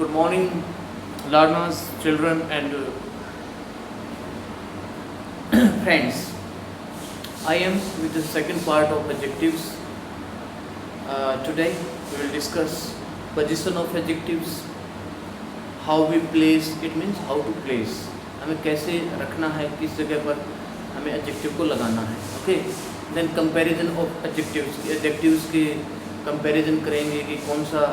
Good morning, learners, children, and friends. I am with the second part of adjectives. Today we will discuss position of adjectives, how we place. It means how to place. हमें कैसे रखना है, किस जगह पर हमें adjective को लगाना है. Okay. Then comparison of adjectives. Adjectives के comparison करेंगे कि कौन सा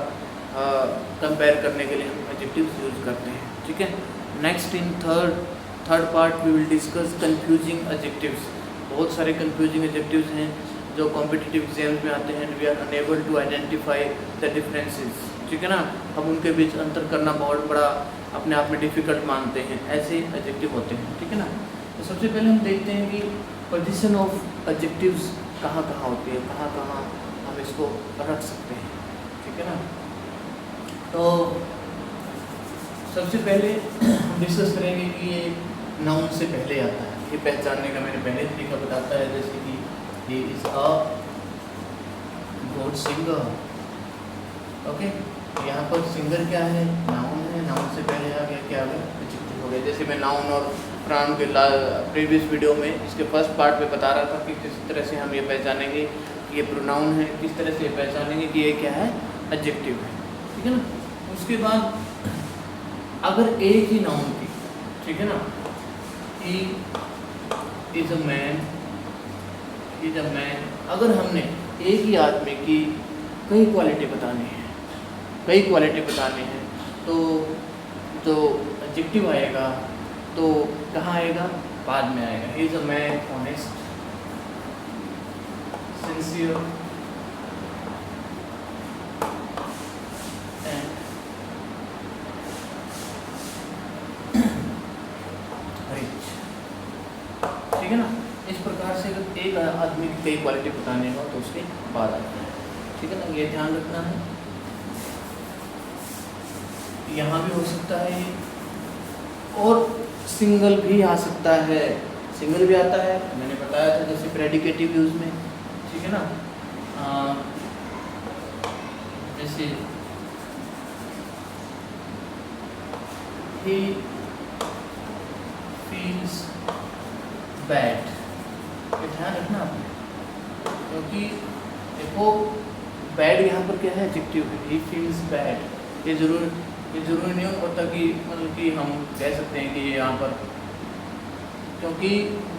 कंपेयर करने के लिए हम एडजेक्टिव्स यूज करते हैं. ठीक है. Next in third part we will discuss confusing adjectives. बहुत सारे कंफ्यूजिंग एडजेक्टिव्स हैं जो कॉम्पिटिटिव एग्जाम्स में आते हैं. We are unable to identify the differences. ठीक है ना. हम उनके बीच अंतर करना बहुत बड़ा अपने आप में डिफ़िकल्ट मानते हैं. ऐसे एडजेक्टिव होते हैं. ठीक है ना. तो सबसे पहले हम देखते हैं कि पोजीशन ऑफ एडजेक्टिव्स कहाँ कहाँ होती है, कहाँ कहाँ हम इसको रख सकते हैं. ठीक है ना. तो सबसे पहले हम डिस्कस करेंगे कि ये नाउन से पहले आता है. ये पहचानने का मैंने पहले तरीका बताता है, जैसे कि he is a good singer. Okay. यहाँ पर सिंगर क्या है, नाउन है. नाउन से पहले आ गया क्या आ गया, एडजेक्टिव हो गया. जैसे मैं नाउन और प्रोनाउन के प्रीवियस वीडियो में इसके फर्स्ट पार्ट में बता रहा था कि किस तरह से हम ये पहचानेंगे कि ये प्रोनाउन है, किस तरह से पहचानेंगे कि ये क्या है, एडजेक्टिव है. ठीक है ना. उसके बाद अगर एक ही नाउन की, ठीक है ना, he is a man, is a man, अगर हमने एक ही आदमी की कई क्वालिटी बतानी है, कई क्वालिटी बतानी है, तो जो एडजेक्टिव आएगा तो कहाँ आएगा, बाद में आएगा. He is a man honest, sincere and rich. ठीक है ना. इस प्रकार से अगर एक आदमी की कई क्वालिटी बताने हो तो उसके बाद आता है. ठीक है ना. ये ध्यान रखना है. यहाँ भी हो सकता है ये, और सिंगल भी आ सकता है. सिंगल भी आता है, मैंने बताया था, जैसे प्रेडिकेटिव यूज में. ठीक है ना. जैसे he feels bad. ये ध्यान रखना आपने, क्योंकि देखो बैड यहाँ पर क्या है, एडजेक्टिव है. he feels bad. ये ज़रूरी नहीं होता कि मतलब कि हम कह सकते हैं कि ये यहाँ पर, क्योंकि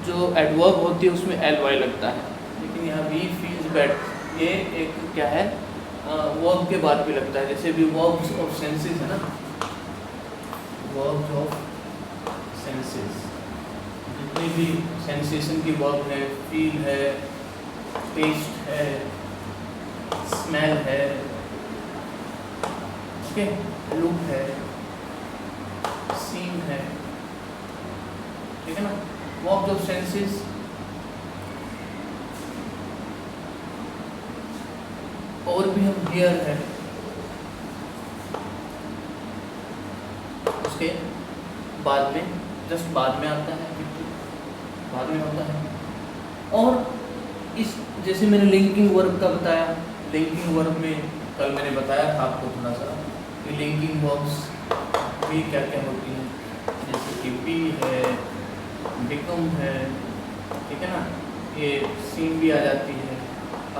जो एडवर्ब होती है उसमें एल वाई लगता है, लेकिन यहाँ he feels bad ये एक क्या है, वर्ब के बाद भी लगता है. जैसे भी वर्ब्स ऑफ सेंसेस है ना, वर्ब्स ऑफ सेंसेस, जितनी भी सेंसेशन की वर्ब है, फील है, टेस्ट है, स्मेल है, ओके, लुक है, सीन है. ठीक है ना. वर्ब्स ऑफ सेंसेस और भी हम हियर है, उसके बाद में, जस्ट बाद में आता है, बाद में होता है. और इस जैसे मैंने लिंकिंग वर्ब का बताया, लिंकिंग वर्ब में कल मैंने बताया था आपको थोड़ा सा कि लिंकिंग वर्ब्स भी क्या क्या होती हैं, जैसे कि बी है, बिकम है. ठीक है ना. ये सीन भी आ जाती है,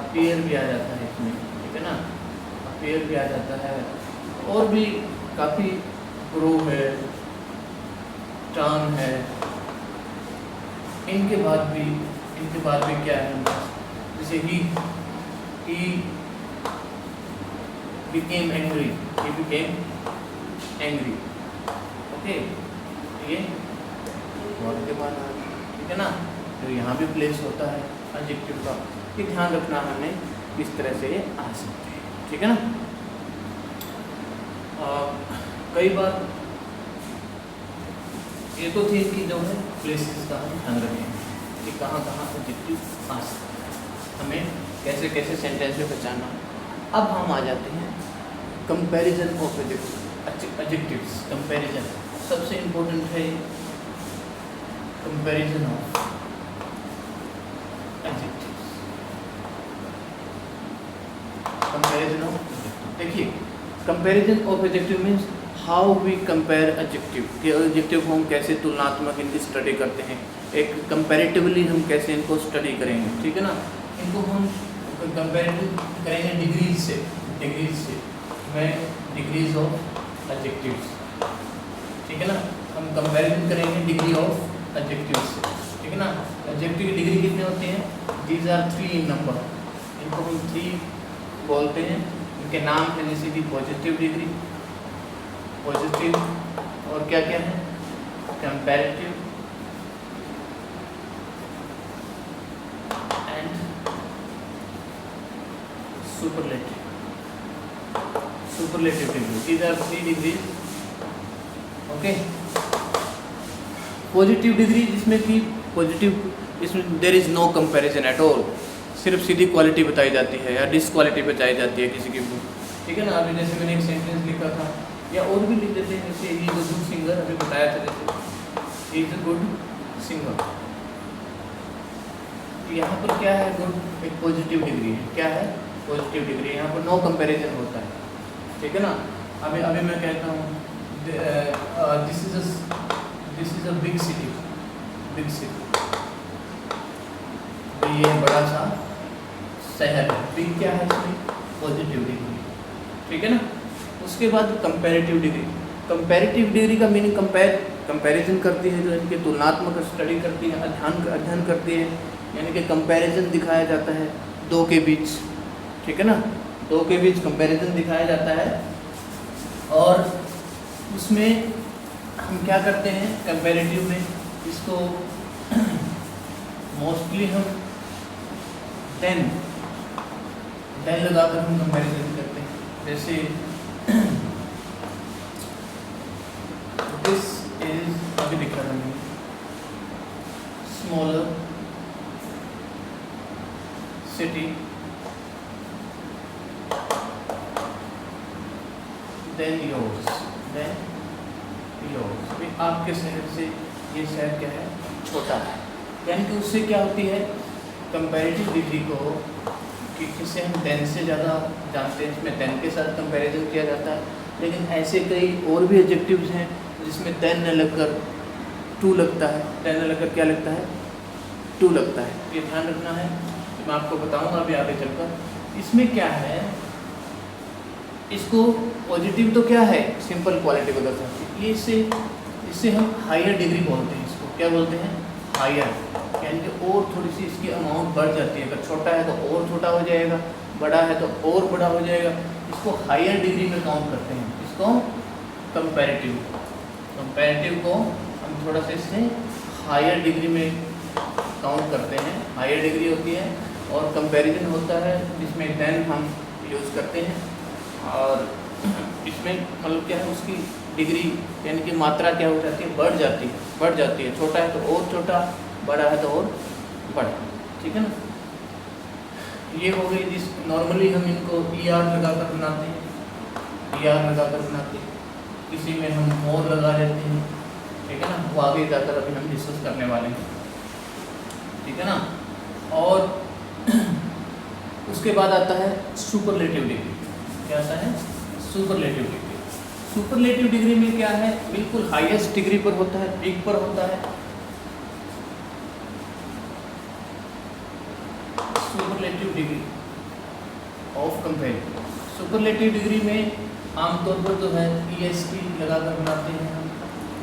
अपीयर भी आ जाता है इसमें. ठीक है ना. अपीयर भी आ जाता है, और भी काफ़ी ग्रो है, टर्न है. इनके बाद भी क्या है, जैसे ही became angry, he became angry. Okay. ये वर्ब के बाद आ गया. ठीक है ना. तो यहाँ भी प्लेस होता है एडजेक्टिव का. ये ध्यान रखना हमें किस तरह से ये आ सकते हैं. ठीक है ना. कई बार ये तो थी कि जो है प्लेसेस का हम ध्यान रखें कि कहाँ कहाँ एडजेक्टिव आ सकता है, हमें कैसे कैसे सेंटेंस में पहचानना. अब हम आ जाते हैं कंपैरिजन ऑफ एडजेक्टिव्स. कंपैरिजन सबसे इम्पोर्टेंट है. Comparison of adjectives. Comparison of, देखिए comparison of adjective means how we compare adjective, कि एडजेक्टिव को हम कैसे तुलनात्मक इनकी स्टडी करते हैं, एक कंपैरेटिवली हम कैसे इनको स्टडी करेंगे, ठीक है ना। इनको हम कंपैरेटिव करेंगे डिग्रीज से, मैं डिग्रीज ऑफ एडजेक्टिव्स, ठीक है ना। हम कंपैरिजन करेंगे डिग्री ऑफ एडजेक्टिव्स से, ठीक है ना। एडजेक्टिव की डिग्री कितने होती हैं? दीज आर 3 इन नंबर, इनको हम 3 बोलते हैं। इनके नाम है जैसे कि पॉजिटिव डिग्री, पॉजिटिव, और क्या क्या है, comparative and superlative degree. These are 3 degrees, okay. Positive degree जिसमें कि पॉजिटिव, इसमें there is no comparison at all, सिर्फ सीधी क्वालिटी बताई जाती है या डिसक्वालिटी बताई जाती है किसी की बुक, ठीक है ना। अभी जैसे मैंने एक सेंटेंस लिखा था, या और भी लिख देते हैं, जैसे he is a good singer, अभी बताया था, जैसे इज अ गुड सिंगर। यहाँ पर क्या है, गुड एक पॉजिटिव डिग्री है, क्या है, पॉजिटिव डिग्री। यहाँ पर नो कंपैरिजन होता है, ठीक है ना। अभी मैं कहता हूँ this is a big city, ये बड़ा सा शहर है। बिग क्या है इसमें, पॉजिटिव डिग्री, ठीक है ना। उसके बाद कंपैरेटिव डिग्री का मीनिंग कंपैरिजन करती है, जो इनके तुलनात्मक स्टडी करती है, अध्ययन करती है, यानी कि कंपैरिजन दिखाया जाता है दो के बीच, ठीक है ना। दो के बीच कंपैरिजन दिखाया जाता है, और उसमें हम क्या करते हैं कंपैरेटिव में, इसको मोस्टली हम देन लगाकर हम कंपैरिजन करते हैं। जैसे दिस इज, अभी लिखा था मैंने, स्मॉलर सिटी देन योर्स, आपके शहर से ये शहर क्या है, छोटा है। यानी कि उससे क्या होती है, कंपैरेटिव डिग्री को, कि किसे हम 10 से ज़्यादा जानते हैं, इसमें 10 के साथ कंपैरिजन किया जाता है। लेकिन ऐसे कई और भी एडजेक्टिव्स हैं जिसमें 10 न लगकर 2 लगता है, 10 न लगकर क्या लगता है, 2 लगता है। ये ध्यान रखना है, मैं आपको बताऊंगा अभी आगे चलकर। इसमें क्या है, इसको पॉजिटिव तो क्या है, सिंपल क्वालिटी को दर्शाती है। ये इससे हम हायर डिग्री बोलते हैं, इसको क्या बोलते हैं, हायर, यानी कि और थोड़ी सी इसकी अमाउंट बढ़ जाती है। अगर छोटा है तो और छोटा हो जाएगा, बड़ा है तो और बड़ा हो जाएगा। इसको हायर डिग्री में काउंट करते हैं, इसको कंपैरेटिव को हम थोड़ा सा इससे हायर डिग्री में काउंट करते हैं। हायर डिग्री होती है, और कंपैरिजन होता है जिसमें देन हम यूज़ करते हैं, और इसमें मतलब क्या है, उसकी डिग्री यानी कि मात्रा क्या हो जाती है, बढ़ जाती है। छोटा है तो और छोटा, बड़ा है तो और बड़ा, ठीक है ना। ये हो गई जिस नॉर्मली हम इनको ER लगाकर बनाते हैं, किसी में हम मोर लगा देते हैं, ठीक है ना। वो आगे जाकर अभी हम डिस्कस करने वाले हैं, ठीक है ना। और उसके बाद आता है सुपरलेटिव डिग्री। क्या आता है, सुपरलेटिव डिग्री। सुपरलेटिव डिग्री में क्या है, बिल्कुल हाईएस्ट डिग्री पर होता है, पीक पर होता है। Superlative degree of comparison. Superlative degree में आमतौर पर जो है EST लगाकर बनाते हैं हम,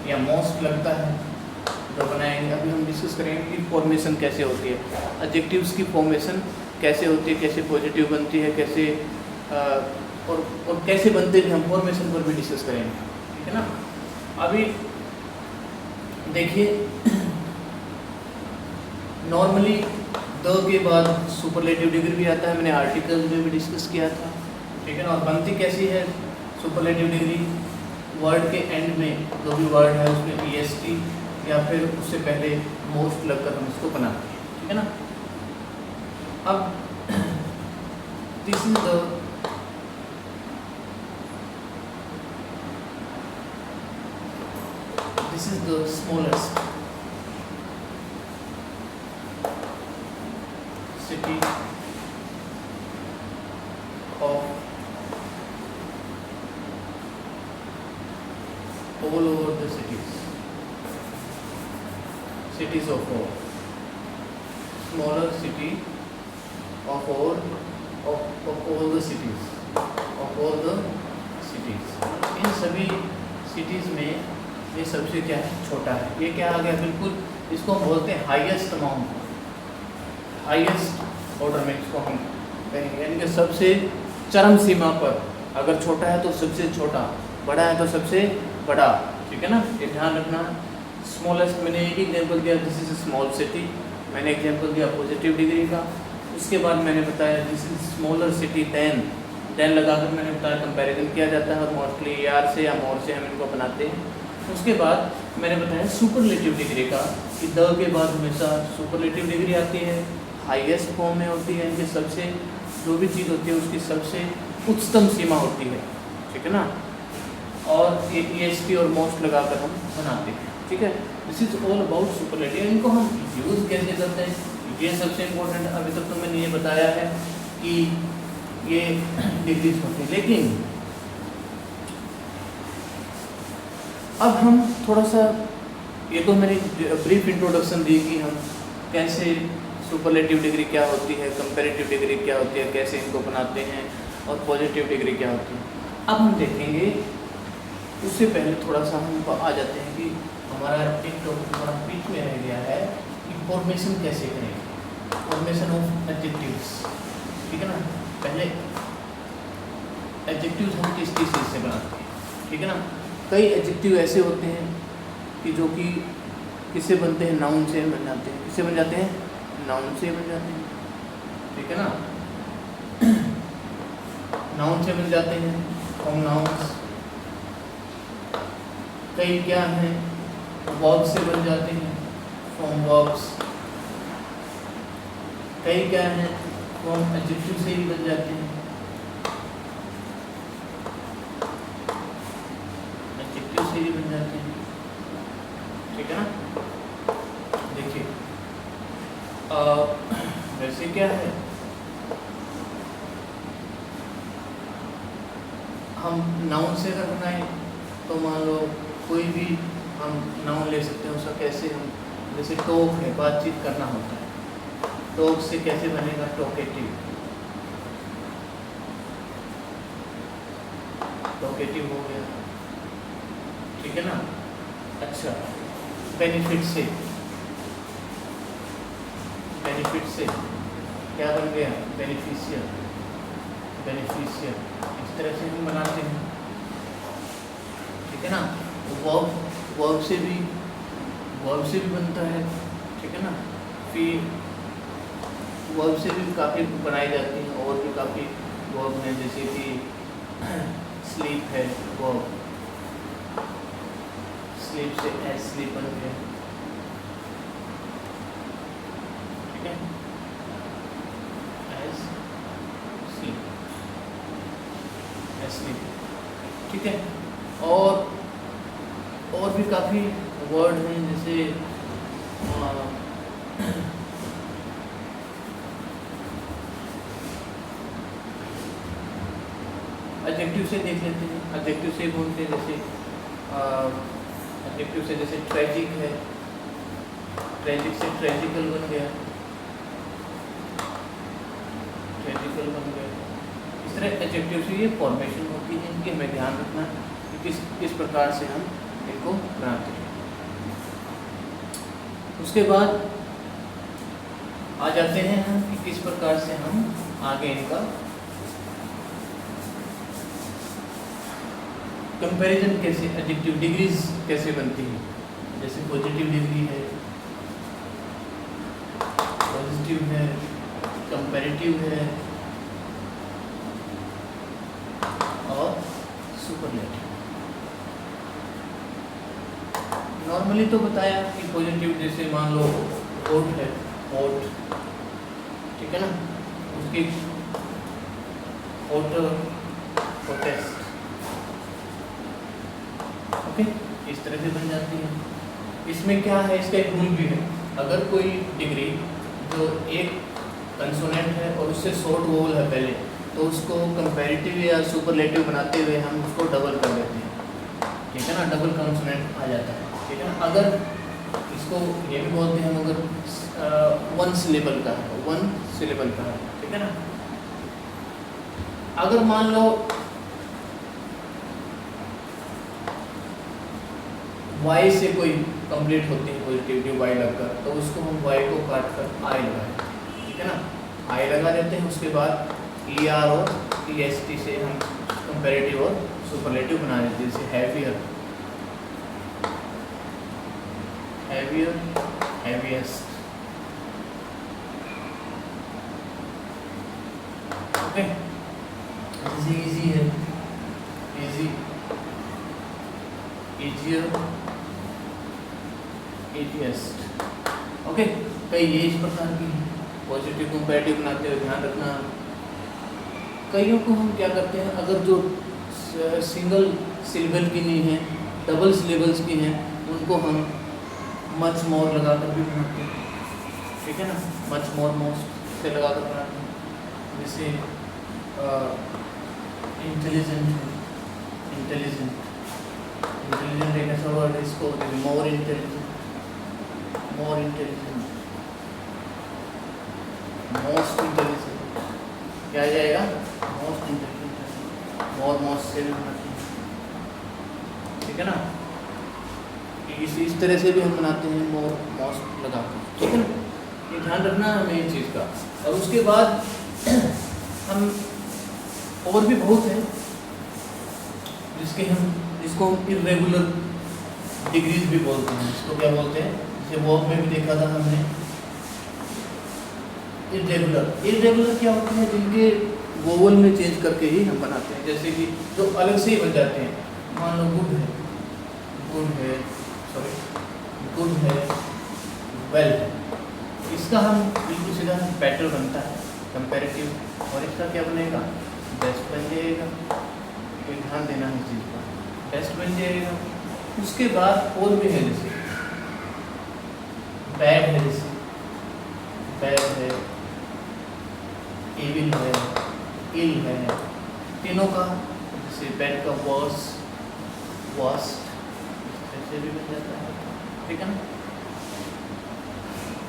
या मोस्ट लगता है जो बनाएंगे। अभी हम डिस्कस करेंगे कि फॉर्मेशन कैसे होती है, एडजेक्टिव्स की फॉर्मेशन कैसे होती है, कैसे पॉजिटिव बनती है, कैसे और कैसे बनते हैं, हम फॉर्मेशन पर भी डिस्कस करेंगे, ठीक है ना। अभी देखिए, नॉर्मली द के बाद सुपरलेटिव डिग्री भी आता है, मैंने आर्टिकल में भी डिस्कस किया था, ठीक है ना। और बनती कैसी है सुपरलेटिव डिग्री, वर्ड के एंड में जो भी वर्ड है उसमें EST या फिर उससे पहले मोस्ट लगकर हम इसको बनाते हैं, ठीक है ना। अब this is the smallest city of all over the cities of all, smaller city of all the cities, इन सभी सिटीज़ में ये सबसे क्या है, छोटा है। ये क्या आ गया, बिल्कुल इसको हम बोलते हैं हाईएस्ट अमाउंट, हाईएस्ट ऑर्डर में इसको हम कहेंगे, यानी कि सबसे चरम सीमा पर। अगर छोटा है तो सबसे छोटा, बड़ा है तो सबसे बड़ा, ठीक है ना, ये ध्यान रखना। स्मॉलेस्ट, मैंने एक एग्जांपल दिया, दिस इज स्मॉल सिटी, मैंने एग्जांपल दिया पॉजिटिव डिग्री का। उसके बाद मैंने बताया this is smaller city than लगाकर मैंने बताया कंपैरिजन किया जाता है, मोस्टली यार से या मोर से हम इनको बनाते हैं। उसके बाद मैंने बताया सुपरलेटिव डिग्री का, कि द के बाद हमेशा सुपरलेटिव डिग्री आती है, हाईएस्ट फॉर्म में होती है, इनके सबसे जो भी चीज़ होती है उसकी सबसे उच्चतम सीमा होती है, ठीक है ना। और EST और मोस्ट लगाकर हम बनाते हैं, ठीक है। This is all about superlative. इनको हम यूज़ कैसे करते हैं, ये सबसे इम्पोर्टेंट। अभी तक तो मैंने ये बताया है कि ये डिग्रीज होती है, लेकिन अब हम थोड़ा सा, ये तो मैंने ब्रीफ इंट्रोडक्शन दी कि हम कैसे सुपरलेटिव डिग्री क्या होती है, कंपैरेटिव डिग्री क्या होती है, कैसे इनको बनाते हैं, और पॉजिटिव डिग्री क्या होती है। अब हम देखेंगे, उससे पहले थोड़ा सा हम आ जाते हैं कि हमारा एक टॉपिक हमारा बीच में रह गया है कि फॉर्मेशन कैसे करें, फॉर्मेशन ऑफ एडजेक्टिव्स, ठीक है ना। पहले एडजेक्टिव्स हम किस चीज़ से बनाते हैं, ठीक है ना। कई एडजेक्टिव ऐसे होते हैं कि जो कि किससे बनते हैं, नाउन से बन जाते हैं। किससे बन जाते हैं, नाउन से बन जाते हैं, ठीक है ना। नाउन से बन जाते हैं, फ्रॉम नाउन्स। कई क्या हैं, वर्ब से बन जाते हैं, फ्रॉम वर्ब्स। कई क्या हैं, फ्रॉम एडजेक्टिव से ही बन जाते हैं, एडजेक्टिव से ही बन जाते हैं, ठीक है ना। देखिए वैसे क्या है, हम नाउन से अगर बनाए तो मान लो कोई भी हम नाउन ले सकते हैं, उसका कैसे हम, जैसे टॉक है, बातचीत करना होता है, टॉक से कैसे बनेगा, टॉकेटिव, टॉकेटिव हो गया, ठीक है ना। अच्छा, बेनिफिट से, बेनिफिट से क्या बन गया, बेनिफिशियल, बेनिफिशियल, इस तरह से हम बनाते हैं, ठीक है ना। वर्ब से भी बनता है, ठीक है ना। फिर वर्ब से भी काफ़ी बनाई जाती हैं, और भी काफ़ी वर्ब हैं, जैसे कि स्लीप है वर्ब, स्लीप से एज स्लीप बन गया, ठीक है, एज स्लीप, एज स्लीप, ठीक है। और भी काफ़ी वर्ड हैं, जैसे एडजेक्टिव से देख लेते हैं, एडजेक्टिव से बोलते हैं, जैसे एडजेक्टिव से जैसे ट्रेजिक है, ट्रेजिक से ट्रेजिकल बन गया, ट्रेजिकल बन गया। इस तरह एडजेक्टिव से ये फॉर्मेशन होती है, इनकी हमें ध्यान रखना कि किस प्रकार से हम इनको बनाते हैं। उसके बाद आ जाते हैं हम कि किस प्रकार से हम आगे इनका कंपैरिजन कैसे, एडजेक्टिव डिग्रीज कैसे बनती है। जैसे पॉजिटिव डिग्री है, पॉजिटिव है, कंपैरेटिव है और सुपरलेटिव। नॉर्मली तो बताया कि पॉजिटिव, जैसे मान लो होट है, होट, ठीक है ना, उसकी होट, होटेस्ट, ओके, इस तरह से बन जाती है। इसमें क्या है, इसका एक रूल भी है, अगर कोई डिग्री जो एक कंसोनेंट है और उससे शॉर्ट वोवल है पहले, तो उसको कंपैरेटिव या सुपरलेटिव बनाते हुए हम उसको डबल कर देते हैं, ठीक है ना, डबल कॉन्सोनेंट आ जाता है, ठीक है ना। अगर इसको ये भी बोलते हैं, अगर वन सिलेबल का है, ठीक है ना। अगर मान लो y से कोई कंप्लीट होती है पॉजिटिविटी y लगकर, तो उसको हम y को काट कर I लगाएं, ठीक है ना। I लगा देते हैं, उसके बाद ER और EST से हम कंपैरेटिव और सुपरलेटिव बना देते हैं, जैसे हैवियर, हैवीएस्ट, ओके। जैसे इजी है, इजी, easier, easiest, ओके। कई ये इस प्रकार की पॉजिटिव कंपैरेटिव बनाते हुए ध्यान रखना। कईयों को हम क्या करते हैं, अगर जो सिंगल सिलेबल की नहीं है, डबल सिलेबल्स की हैं, उनको हम मच मोर लगाकर भी बनाते हैं, ठीक है ना। मच मोर, मोस्ट से लगाकर बनाते हैं। जैसे इंटेलिजेंट, इंटेलिजेंट एक ऐसा वर्ड है, इसको मोर इंटेलिजेंट, मोस्ट इंटेलिजेंट, क्या आ जाएगा, मोस्ट इंटेलिजेंट, मोस्ट से भी बनाते हैं, ठीक है ना। इस तरह से भी हम बनाते हैं, मोर मोस्ट लगाकर, ठीक है ना। ये ध्यान रखना हमें इस चीज़ का। और उसके बाद हम और भी बहुत है जिसको हम इर्रेगुलर डिग्रीज भी बोलते हैं। इसको क्या बोलते हैं, जैसे वर्ब में भी देखा था हमने, इर्रेगुलर क्या होते हैं, जिनके वोवल में चेंज करके ही हम बनाते हैं। जैसे कि जो अलग से ही बन जाते हैं, मान लो गुड है, वेल है, इसका हम बिल्कुल सीधा बेटर बनता है कंपैरेटिव, और इसका क्या बनेगा, बेस्ट बन जाएगा। ये ध्यान देना है इस चीज़ का, बेस्ट बन जाएगा। उसके बाद और भी है, जैसे बैड है, इविल है, इल है, तीनों का, जैसे बैड का वर्स्ट ऐसे भी बन जाता है, ठीक है ना।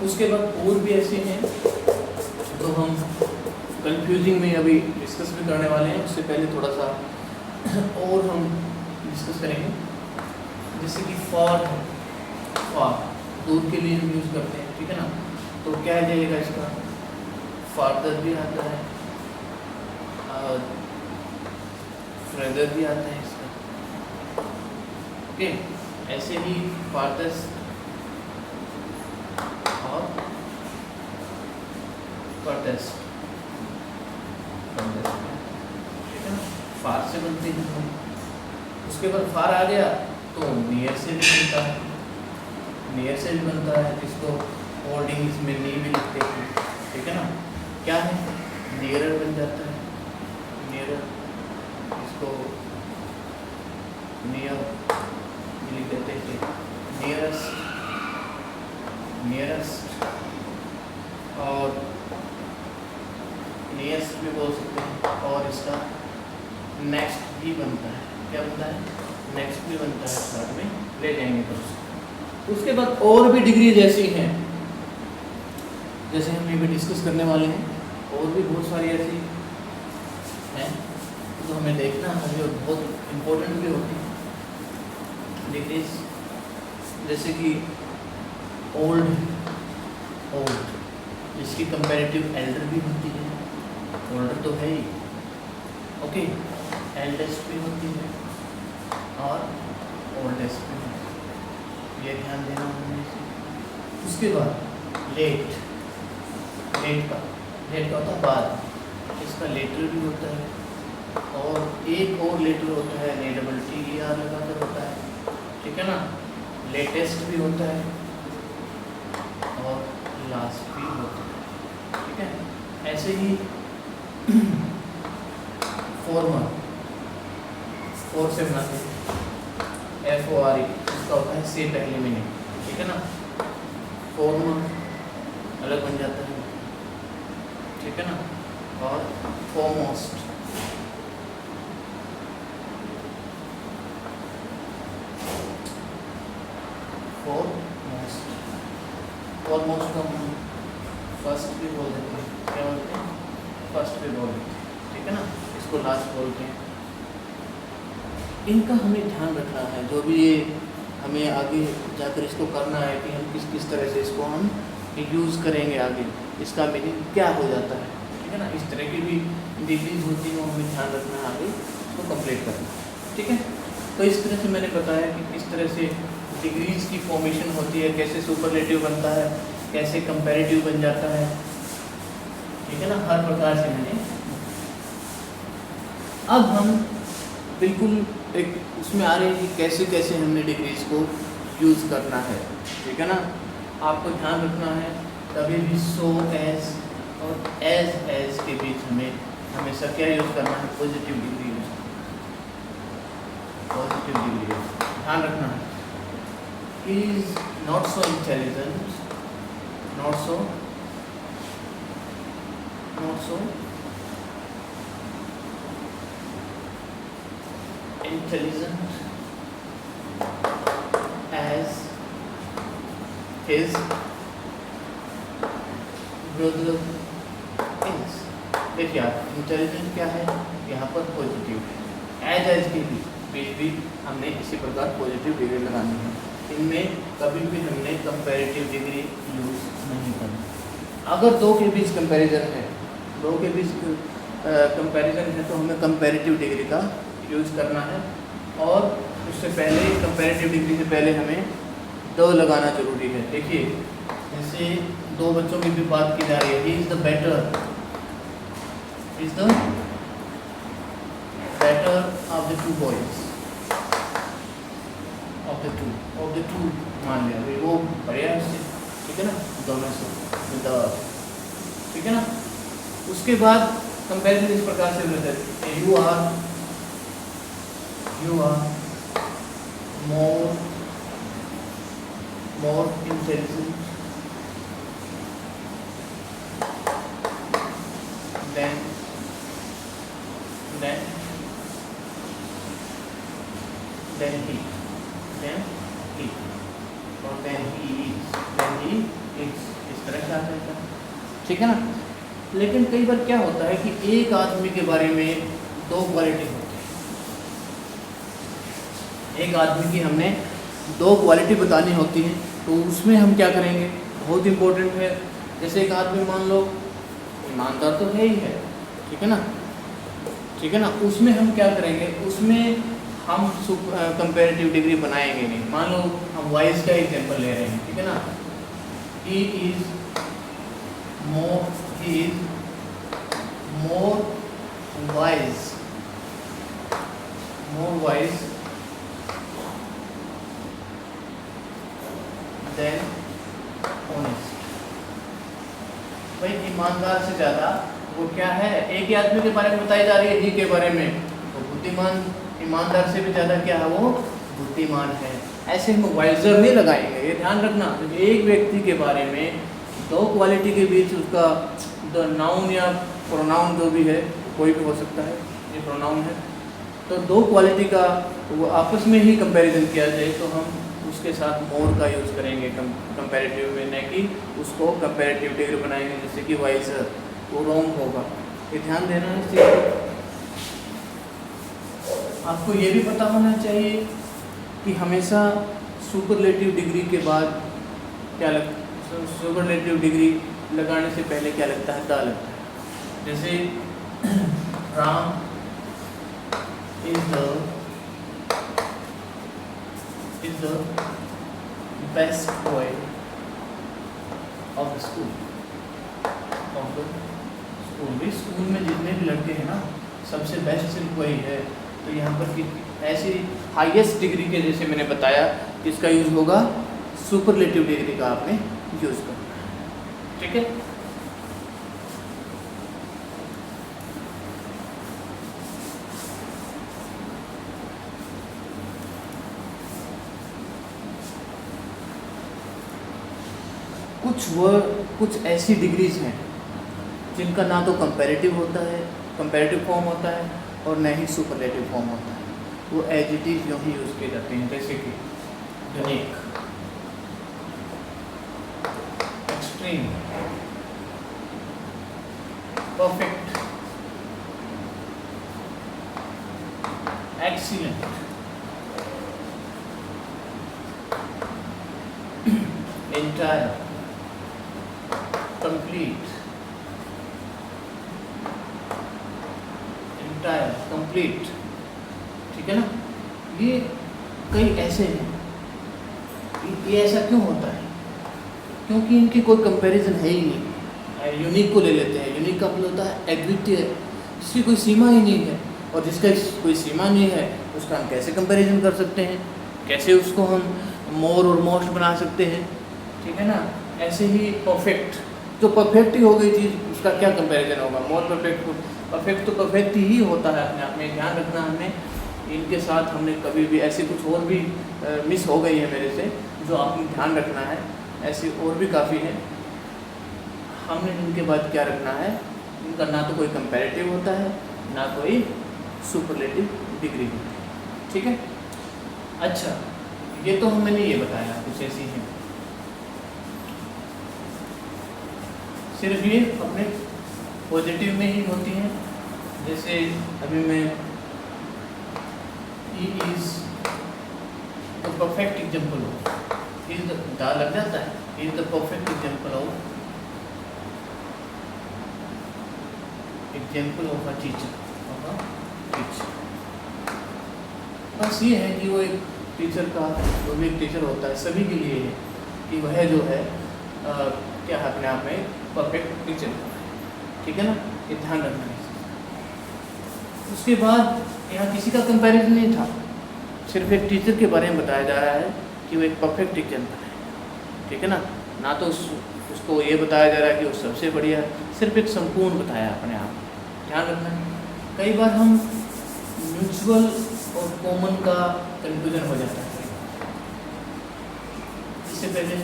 उसके बाद और भी ऐसे हैं तो हम कंफ्यूजिंग में अभी डिस्कस भी करने वाले हैं। उससे पहले थोड़ा सा और हम डिस्कस करेंगे, जैसे कि फॉर दूर के लिए हम यूज़ करते हैं, ठीक है ना। तो क्या आ जाएगा इसका, फादर भी आता है और फ्रेदर भी आता है इसका, ओके। ऐसे ही फादर्स और फर्देस्ट, ठीक है ना, फार से बनते हैं। उसके बाद फार आ गया तो नियर से भी बनता है, जिसको ओल्ड इंग्लिश में नी भी लिखते हैं, ठीक है ना। क्या है, नियरर बन जाता है, नियरर, इसको नियर लिख देते हैं, नियरेस्ट और नियरेस्ट भी बोल सकते हैं। और इसका नेक्स्ट भी बनता है, क्या बनता है, नेक्स्ट भी बनता है, साथ में ले जाएंगे तो। उसके बाद और भी डिग्रीज ऐसी हैं, जैसे हम ये भी डिस्कस करने वाले हैं, और भी बहुत सारी ऐसी हैं तो हमें देखना है, जो बहुत इम्पोर्टेंट भी होती है डिग्रीज। जैसे कि ओल्ड, जिसकी कंपैरेटिव एल्डर भी होती है, ओल्डर तो है ही, ओके, एल्डेस्ट भी होती है और ओल्डेस्ट भी होती है, ये ध्यान देना हमें। उसके बाद लेट का होता है बाद, इसका लेटर भी होता है, और एक और लेटर होता है, LER लगाकर होता है, ठीक है ना। लेटेस्ट भी होता है और लास्ट भी होता है, ठीक है। ऐसे ही फॉर्मर, फोर से बनाते हैं, FORE, इसका होता है से पहले में नहीं, ठीक है ना। फॉर्मर अलग बन जाता है, ठीक है ना। और फॉरमोस्ट, foremost, foremost को हम फर्स्ट भी बोल देते हैं, क्या बोलते हैं, फर्स्ट भी बोल देते हैं, ठीक है ना, इसको लास्ट बोलते हैं। इनका हमें ध्यान रखना है, जो भी ये हमें आगे जाकर इसको करना है कि हम किस किस तरह से इसको हम यूज़ करेंगे आगे, इसका मीनिंग क्या हो जाता है, ठीक है ना। इस तरह की भी डिग्रीज होती हैं, वो हमें ध्यान रखना है आगे इसको कंप्लीट करना, ठीक है। तो इस तरह से मैंने बताया कि किस तरह से डिग्रीज की फॉर्मेशन होती है, कैसे सुपरलेटिव बनता है, कैसे कंपैरेटिव बन जाता है, ठीक है ना, हर प्रकार से मैंने। अब हम बिल्कुल एक उसमें आ रहे हैं कि कैसे कैसे हमने डिग्रीज को यूज़ करना है, ठीक है ना। आपको ध्यान रखना है कभी भी सो एज और एज के बीच हमें हमेशा क्या यूज़ करना है, positive degree use, positive degree ध्यान रखना है। He is not so intelligent, not so intelligent as his brother is। देखिए आप, इंटेलिजेंट क्या है यहाँ पर, पॉजिटिव है। एज के बीच भी हमने इसी प्रकार पॉजिटिव डिग्री लगानी है, इनमें कभी भी हमने कंपैरेटिव डिग्री यूज नहीं करनी। अगर दो के बीच कंपैरिजन है, दो के बीच कंपैरिजन है, तो हमें कंपैरेटिव डिग्री का यूज़ करना है, और उससे पहले कंपैरेटिव डिग्री से पहले हमें दो लगाना जरूरी है। देखिए जैसे दो बच्चों की भी बात की जा रही है, ही is the better, is the better of the two boys, of the two मान लिया, वो बढ़िया है उससे, ठीक है ना, दोनों से, ठीक है ना। उसके बाद कंपैरिजन इस प्रकार से होता है, you are more intelligent than he, or than he is, इस तरह से आ जाएगा, ठीक है ना। लेकिन कई बार क्या होता है कि एक आदमी के बारे में दो क्वालिटी होती है, एक आदमी की हमने दो क्वालिटी बतानी होती है, तो उसमें हम क्या करेंगे, बहुत इम्पोर्टेंट है। जैसे एक आदमी मान लो ईमानदार तो है ही है, ठीक है ना, ठीक है ना, उसमें हम क्या करेंगे, उसमें हम कंपैरेटिव डिग्री बनाएंगे नहीं। मान लो हम वाइज का एग्जांपल ले रहे हैं, ठीक है ना, he is more wise than honest। भाई ईमानदार से ज़्यादा वो क्या है, एक ही आदमी के बारे में बताई जा रही है, ही के बारे में, तो बुद्धिमान ईमानदार से भी ज़्यादा क्या है, वो बुद्धिमान है। ऐसे हम वाइजर नहीं लगाएंगे, ये ध्यान रखना। तो एक व्यक्ति के बारे में दो क्वालिटी के बीच उसका द नाउन या प्रोनाउन जो भी है, कोई भी हो सकता है, ये प्रोनाउन है, तो दो क्वालिटी का वो आपस में ही कंपैरिजन किया जाए, तो हम उसके साथ मोर का यूज़ करेंगे कंपैरेटिव में, न कि उसको कंपैरेटिव डिग्री बनाएंगे जैसे कि वाइजर, वो रॉन्ग होगा। ये ध्यान देना है इस चीज़ को। आपको ये भी पता होना चाहिए कि हमेशा सुपरलेटिव डिग्री के बाद क्या सुपरलेटिव डिग्री लगाने से पहले क्या लगता है, द लगता है। जैसे Ram is the best boy of the school, भी स्कूल में जितने भी लड़के हैं ना, सबसे बेस्ट सिर्फ वही है। तो यहाँ पर ऐसी हाईएस्ट डिग्री के, जैसे मैंने बताया, किसका यूज़ होगा, सुपरलेटिव डिग्री का आपने यूज़ करना है, ठीक है। कुछ ऐसी डिग्रीज हैं जिनका ना तो कंपैरेटिव होता है, कंपैरेटिव फॉर्म होता है, और न ही सुपरलेटिव फॉर्म होता है, वो एज इट इज़ यूँ ही यूज़ किए जाते हैं। जैसे कि unique, extreme, perfect, excellent, entire, complete, entire, complete, ठीक है ना। ये कई ऐसे हैं, ये ऐसा क्यों होता है? क्योंकि इनकी कोई कंपैरिजन है ही नहीं। यूनिक को ले लेते हैं, यूनिक का मतलब होता है अद्वितीय, जिसकी कोई सीमा ही नहीं है, और जिसका कोई सीमा नहीं है उसका हम कैसे कंपैरिजन कर सकते हैं, कैसे उसको हम मोर और मोस्ट बना सकते हैं, ठीक है ना। ऐसे ही परफेक्ट, जो परफेक्ट ही हो गई चीज़ उसका क्या कंपैरिजन होगा? मोर परफेक्ट, परफेक्ट तो परफेक्ट ही होता है अपने आप में। ध्यान रखना, हमने इनके साथ हमने कभी भी ऐसे कुछ और भी मिस हो गई है मेरे से, जो आपने ध्यान रखना है। ऐसी और भी काफ़ी है, हमने इनके बाद क्या रखना है, इनका ना तो कोई कंपैरेटिव होता है ना कोई सुपरलेटिव डिग्री होती है, ठीक है। अच्छा, ये तो मैंने ये बताया कुछ ऐसी हैं, सिर्फ ये अपने पॉजिटिव में ही होती हैं। जैसे अभी मैं ही is the perfect example of, is the लग जाता है, is the perfect example of a teacher, बस ये है कि वो एक टीचर का, जो भी एक टीचर होता है सभी के लिए है कि वह जो है क्या है अपने आप में परफेक्ट टीचर, ठीक है ना। ये ध्यान रखना है। उसके बाद यहाँ किसी का कंपैरिजन नहीं था, सिर्फ एक टीचर के बारे में बताया जा रहा है कि वो एक परफेक्ट एग्जाम्पल है, ठीक है ना। ना तो उसको ये बताया जा रहा है कि वो सबसे बढ़िया, सिर्फ एक संपूर्ण बताया अपने आप। ध्यान रखना है, कई बार हम म्यूचुअल और कॉमन का कंफ्यूजन हो जाता है। इससे पहले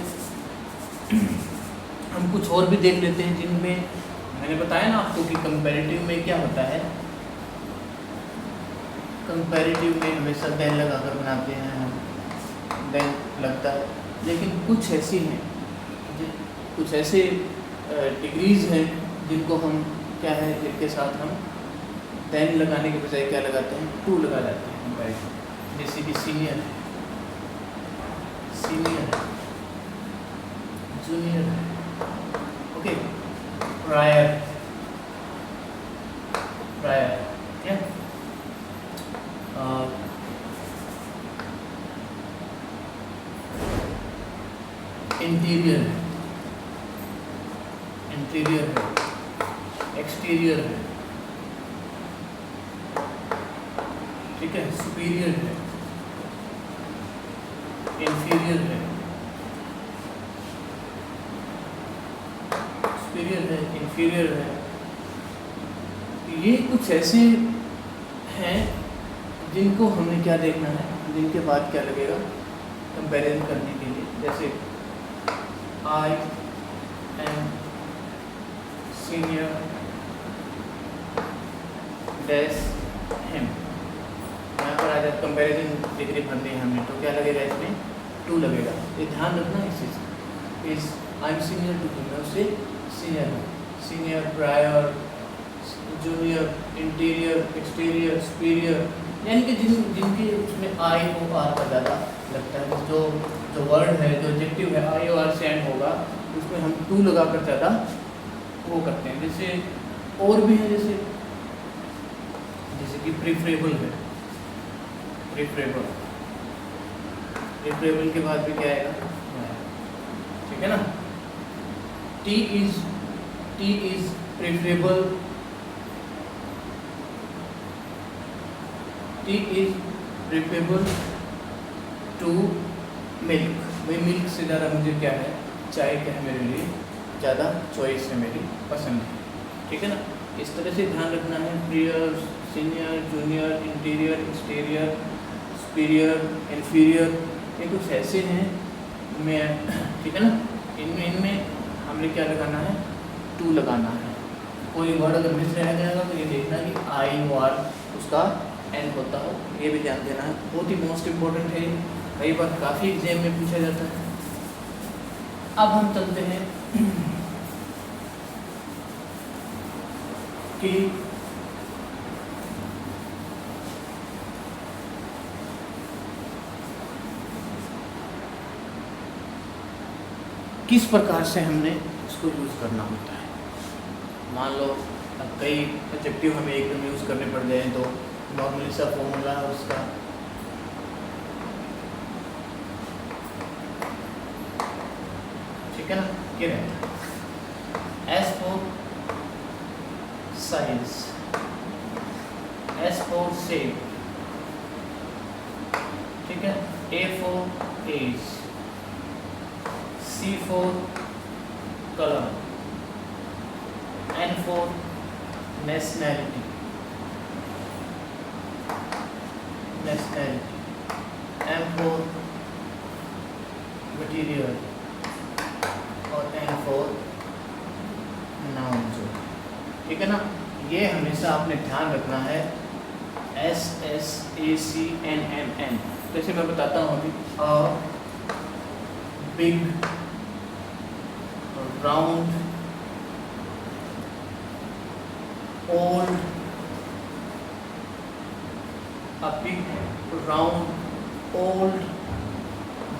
हम कुछ और भी देख लेते हैं जिनमें मैंने बताया ना आपको कि कंपैरेटिव में क्या होता है। कंपैरेटिव में हमेशा देन लगाकर बनाते हैं हम, देन लगता है, लेकिन कुछ ऐसी हैं, कुछ ऐसे डिग्रीज हैं जिनको हम क्या है, जिनके साथ हम देन लगाने के बजाय क्या लगाते हैं, टू लगा जाते हैं कंपैरेटिव। जैसे कि सीनियर है, सीनियर है, जूनियर है, ओके, प्रायर, प्रायर, क्या इंटीरियर है, इंटीरियर है, एक्सटीरियर है, ठीक है, सुपीरियर है, इंफीरियर है, सुपीरियर है, इंफीरियर है। ये कुछ ऐसे हैं जिनको हमने क्या देखना है, जिनके बाद क्या लगेगा कंपैरिजन करने के लिए। जैसे आई एम सीनियर डैश हिम, यहाँ पर आ जाए कंपैरिजन डिग्री भरनी है हमने, तो क्या लगेगा इसमें, टू लगेगा। ये ध्यान रखना इस चीज़ का। इस I am senior to him, मैं उससे सीनियर हूँ, senior, prior, junior, interior, exterior, superior, यानी कि जिनके उसमें आई ओ आर का ज़्यादा लगता है, जो वर्ड है, जो एडजेक्टिव है आई ओ आर से एंड होगा, उसमें हम टू लगाकर ज़्यादा वो करते हैं। जैसे और भी है, जैसे कि प्रीफरेबल है, प्रीफरेबल, प्रीफरेबल के बाद भी क्या आएगा, ठीक है ना। Tea is preferable, tea is preferable to milk, भाई मिल्क से ज़्यादा मुझे क्या है, चाय क्या है मेरे लिए ज़्यादा चॉइस है, मेरी पसंद है, ठीक है ना। इस तरह से ध्यान रखना है। Prior, senior, junior, interior, exterior, superior, inferior, ये कुछ ऐसे हैं में, ठीक है ना। इनमें हमने क्या लगाना है, टू लगाना है। कोई वर्ड अगर मिस रह जाएगा तो ये देखना कि आई ओ आर उसका एंड होता हो, ये भी ध्यान देना है। बहुत ही मोस्ट इम्पोर्टेंट है, कई बार काफ़ी एग्जाम में पूछा जाता है। अब हम चलते हैं कि किस प्रकार से हमने इसको यूज़ करना होता है। मान लो अब कई एडजेक्टिव हमें एकदम यूज़ करने पड़ जाए तो नॉर्मली सा फॉर्मूला है उसका, ठीक है ना, क्या रहता है S for size, S for shape, ठीक है, A for age, C for color, N for nationality, M for material और N for noun, जो ठीक है ना। ये हमेशा आपने ध्यान रखना है, S S A C N M N। जैसे मैं बताता हूँ अभी, big round, old, a big round, old,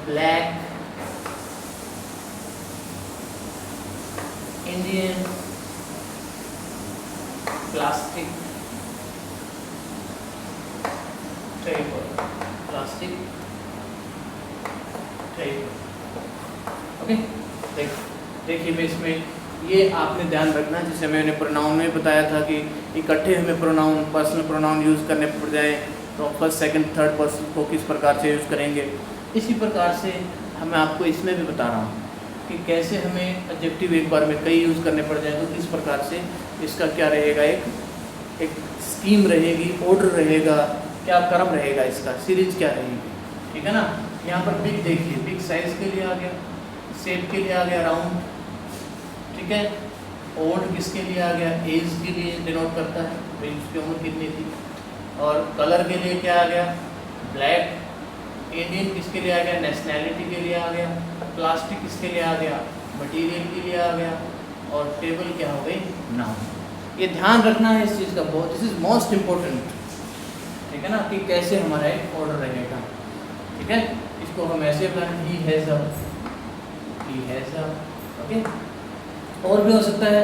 black, Indian, plastic, table, plastic table, okay. देखिए मैं इसमें ये आपने ध्यान रखना, जैसे मैंने प्रोनाउन में बताया था कि इकट्ठे हमें प्रोनाउन, पर्सनल प्रोनाउन यूज़ करने पड़ जाए तो फर्स्ट सेकंड थर्ड पर्सन को किस प्रकार से यूज़ करेंगे। इसी प्रकार से मैं आपको इसमें भी बता रहा हूँ कि कैसे हमें एडजेक्टिव एक बार में कई यूज़ करने पड़ जाए तो किस प्रकार से इसका क्या रहेगा, एक स्कीम रहेगी, ऑर्डर रहेगा, क्या क्रम रहेगा, इसका सीरीज क्या रहेगी, ठीक है ना। यहाँ पर बिग देखिए, बिग साइज के लिए आ गया, शेप के लिए आ गया राउंड, ठीक है। ओल्ड किसके लिए आ गया, एज के लिए डिनोट करता है, भाई उसकी उम्र कितनी थी। और कलर के लिए क्या आ गया, ब्लैक। इंडियन किसके लिए आ गया, नेशनैलिटी के लिए आ गया। प्लास्टिक किसके लिए आ गया, मटेरियल के लिए आ गया। और टेबल क्या हो गई, नाउन। ये ध्यान रखना है इस चीज़ का बहुत, दिस इज मोस्ट इम्पोर्टेंट, ठीक है ना, कि कैसे हमारा एक ऑर्डर रहेगा, ठीक है। इसको हम ऐसे बनाएं, ही हैज़ अ, ओके। और भी हो सकता है,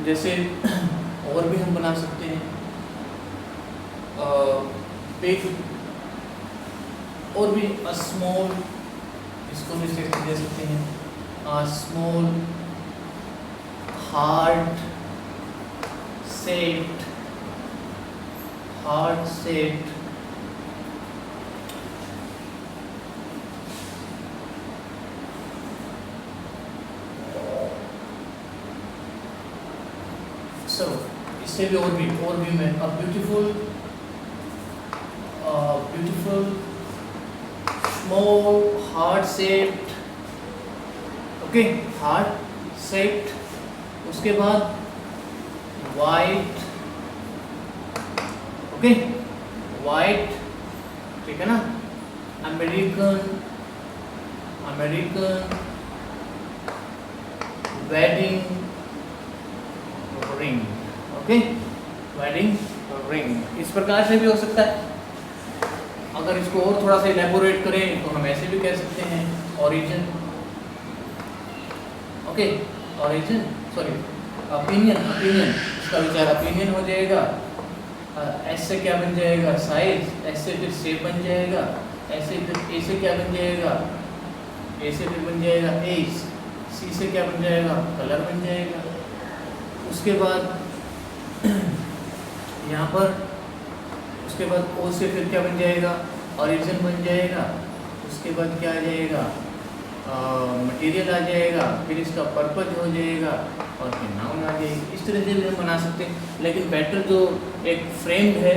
जैसे और भी हम बना सकते हैं बिग, और भी अ स्मॉल, इसको भी दे सकते हैं, अ स्मॉल, हार्ट शेप्ड, सो इससे भी और भी मैं a beautiful, small, heart shaped, okay, heart shaped. उसके बाद वाइट, ओके, वाइट, ठीक है ना। American, wedding ring, okay, wedding ring. इस प्रकार से भी हो सकता है। अगर इसको और थोड़ा सा इलेबोरेट करें तो हम ऐसे भी कह सकते हैं, origin, okay, origin, sorry, opinion, इसका विचार ओपिनियन हो जाएगा। एस से क्या बन जाएगा, साइज, एस से फिर शेप बन जाएगा, ऐसे फिर ए से क्या बन जाएगा, ए से फिर बन जाएगा एज, सी से क्या बन जाएगा, कलर बन जाएगा। उसके बाद यहाँ पर, उसके बाद ओ से फिर क्या बन जाएगा, ओरिजिन बन जाएगा। उसके बाद क्या आ जाएगा, मटेरियल आ जाएगा, फिर इसका पर्पज हो जाएगा और फिर नाउन आ जाएगी। इस तरह से भी हम बना सकते हैं, लेकिन बेटर जो एक फ्रेम्ड है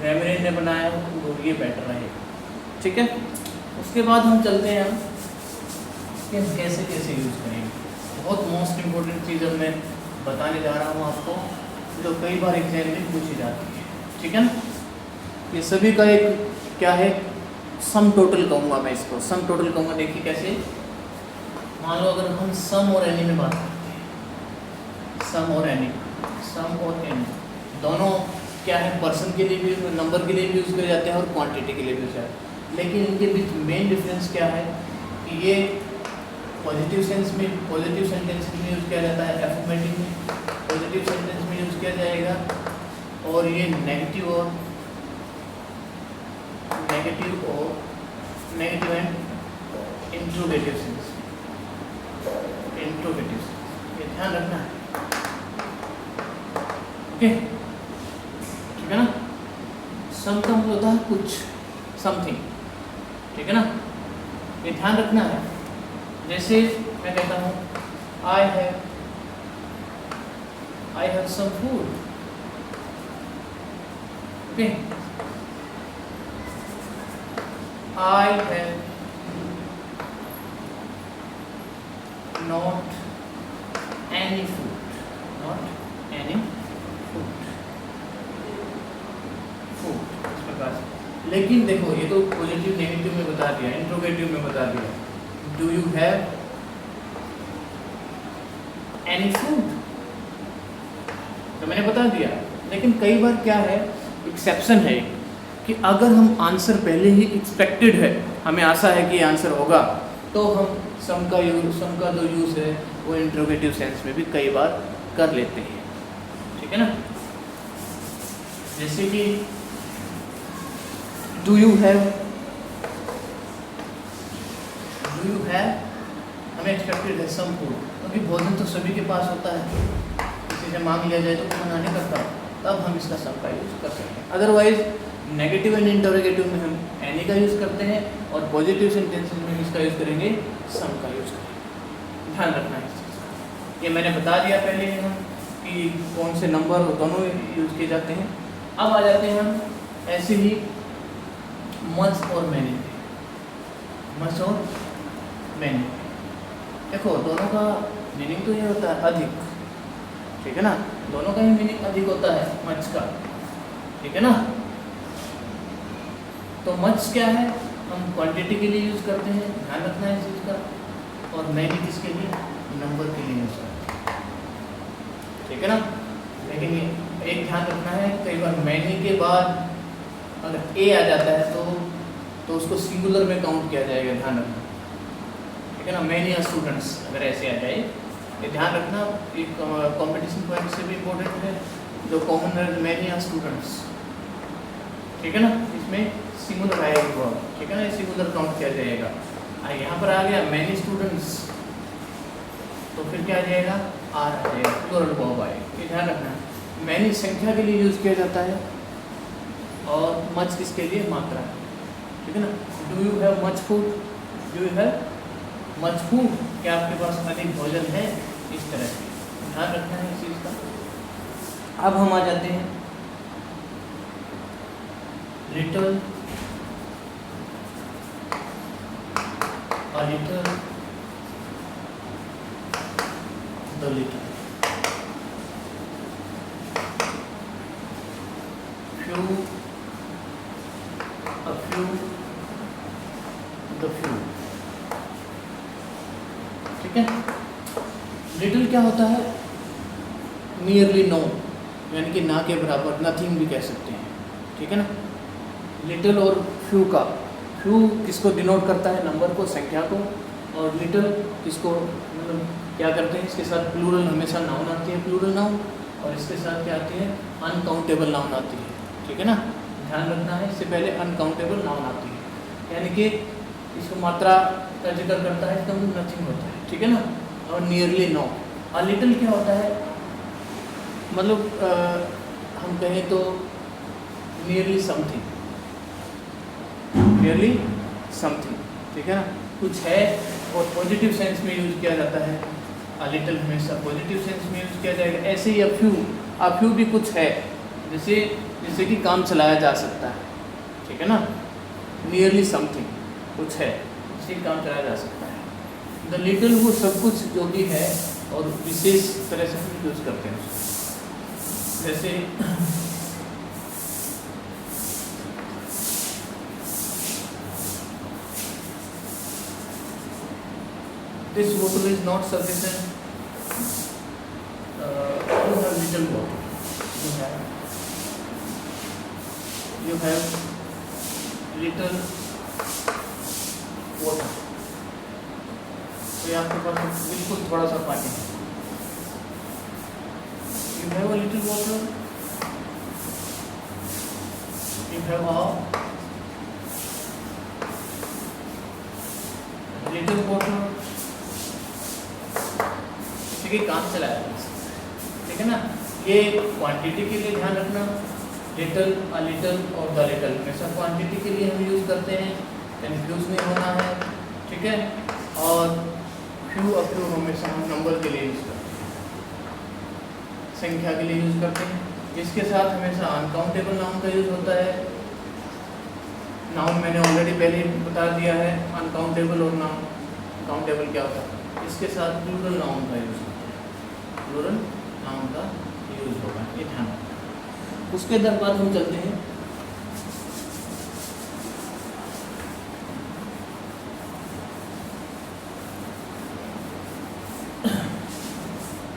ग्रामरियन ने बनाया वो ये बेटर रहेगा, ठीक है। उसके बाद हम चलते हैं कि हम कैसे कैसे यूज़ करेंगे। बहुत मोस्ट इम्पोर्टेंट चीज़ अब मैं बताने जा रहा हूँ आपको, जो कई बार एग्जाम में पूछी जाती है, ठीक है ना। ये सभी का एक क्या है, सम टोटल कहूँगा मैं इसको, सम टोटल कहूँगा। देखिए कैसे, मान लो अगर हम सम और एनी में बात करते हैं, सम और एनी, सम और एनी दोनों क्या है, पर्सन के लिए भी, नंबर के लिए भी यूज़ किए जाते हैं और क्वांटिटी के लिए भी यूज़ किया जाता है। लेकिन इनके बीच मेन डिफरेंस क्या है कि ये पॉजिटिव सेंस में, पॉजिटिव सेंटेंस में यूज़ किया जाता है, एफर्मेटिव में पॉजिटिव सेंटेंस में यूज़ किया जाएगा, और ये नेगेटिव एंड इंट्रोगेटिव सेंस, ये ध्यान रखना है। ओके, ठीक है ना। सम का मतलब होता है कुछ, समथिंग, ठीक है ना, ये ध्यान रखना है। जैसे मैं कहता हूँ I have some food, okay, I have not any food, not any इस प्रकार से। लेकिन देखो ये तो पॉजिटिव नेगेटिव में बता दिया, इंट्रोगेटिव में बता दिया, do you have any food, तो मैंने बता दिया। लेकिन कई बार क्या है, एक्सेप्शन है कि अगर हम आंसर पहले ही एक्सपेक्टेड है, हमें आशा है कि आंसर होगा, तो हम सम का जो यूज़ है वो इंट्रोगेटिव सेंस में भी कई बार कर लेते हैं, ठीक है ना। जैसे कि डू यू हैव, हमें एक्सपेक्टेड है सम फूड, क्योंकि भोजन तो सभी के पास होता है, किसी से मांग लिया जाए तो मना नहीं करता, तब हम इसका सम का यूज़ कर सकते हैं। अदरवाइज नेगेटिव एंड इंटरोगेटिव में हम एनी का यूज़ करते हैं, और पॉजिटिव सेंटेंसेस में इसका यूज़ करेंगे, सम का यूज़ करेंगे। ध्यान रखना है इस चीज़ का। ये मैंने बता दिया पहले ही हम कि कौन से नंबर दोनों यूज़ किए जाते हैं। अब आ जाते हैं हम ऐसे ही मच और मैनी, मच और मैनी। देखो दोनों का मीनिंग तो ये होता है अधिक, ठीक है ना, दोनों का ही मीनिंग अधिक होता है मच का, ठीक है ना। तो मच क्या है, हम क्वांटिटी के लिए यूज़ करते हैं, ध्यान रखना है इस चीज़ का, और मैनी किसके लिए, नंबर के लिए यूज़ करते हैं, ठीक है ना। लेकिन एक ध्यान रखना है, कई बार मैनी के बाद अगर ए आ जाता है तो उसको सिंगुलर में काउंट किया जाएगा, ध्यान रखना, ठीक है ना। मैनी स्टूडेंट्स अगर ऐसे आ जाए, ये ध्यान रखना, एक कंपटीशन पॉइंट से भी इम्पोर्टेंट है, जो कॉमन है मैनी स्टूडेंट्स, ठीक है ना, इसमें सिंगुलर आएगा, ठीक है ना, सिंगुलर काउंट किया जाएगा। यहाँ पर आ गया मैनी स्टूडेंट्स, तो फिर क्या आ जाएगा, आर आ जाएगा, प्लूरल वर्ब आएगा, ये ध्यान रखना है। मैनी संख्या के लिए यूज़ किया जाता है, और मच किसके लिए, मात्रा, ठीक है ना। Do you have much food, do you have much food, क्या आपके पास अधिक भोजन है, इस तरह से ध्यान रखना है इस चीज़ का। अब हम आ जाते हैं little, a little, the little, few, a few, the few, ठीक है। लिटिल क्या होता है, नियरली नो, यानी कि ना के बराबर, नथिंग भी कह सकते हैं, ठीक है ना। लिटिल और फ्यू का, फ्यू किसको डिनोट करता है, नंबर को, संख्या को, और लिटिल किसको, मतलब क्या करते हैं, इसके साथ प्लूरल हमेशा नाउन आती है, प्लूरल नाउन, और इसके साथ क्या आती है, अनकाउंटेबल नाउन आती है, ठीक है ना। ध्यान रखना है, इससे पहले अनकाउंटेबल नाउन आती है, यानी कि इसको मात्रा का जिक्र करता है, इसका मतलब नथिंग होता है, ठीक है ना। और नियरली नो, और लिटिल क्या होता है, मतलब हम कहें तो नियरली समथिंग, नियरली समथिंग, ठीक है ना, कुछ है, और पॉजिटिव सेंस में यूज़ किया जाता है। अ लिटिल हमेशा पॉजिटिव सेंस में यूज़ किया जाएगा। ऐसे ही अ फ्यू भी कुछ है, जैसे कि काम चलाया जा सकता है, ठीक है ना। नियरली समथिंग कुछ है, जिससे काम चलाया जा सकता है। द लिटिल वो सब कुछ जो भी है, और विशेष तरह से हम यूज़ करते हैं, जैसे this bottle is not sufficient, you have little water, you have little water, तो ये आपके पास बिल्कुल थोड़ा सा पानी है. You have a little water, you have a little water. इसी के काम चलाया है, ठीक है ना. ये क्वांटिटी के लिए ध्यान रखना, लिटल, अ लिटल और द लिटल हमेशा क्वांटिटी के लिए हम यूज़ करते हैं, कंफ्यूज नहीं होना है, ठीक है. और फ्यू अ फ्यू हमेशा हम नंबर के लिए यूज़ करते हैं, संख्या के लिए यूज़ करते हैं. इसके साथ हमेशा अनकाउंटेबल नाउन का यूज़ होता है. नाउन मैंने ऑलरेडी पहले बता दिया है, अनकाउंटेबल और नाउन. काउंटेबल क्या होता है, इसके साथ प्लूरल नाउन का यूज़ होता है, प्लूरल नाउन का यूज़ होगा, ये ध्यान रखना. उसके बाद हम चलते हैं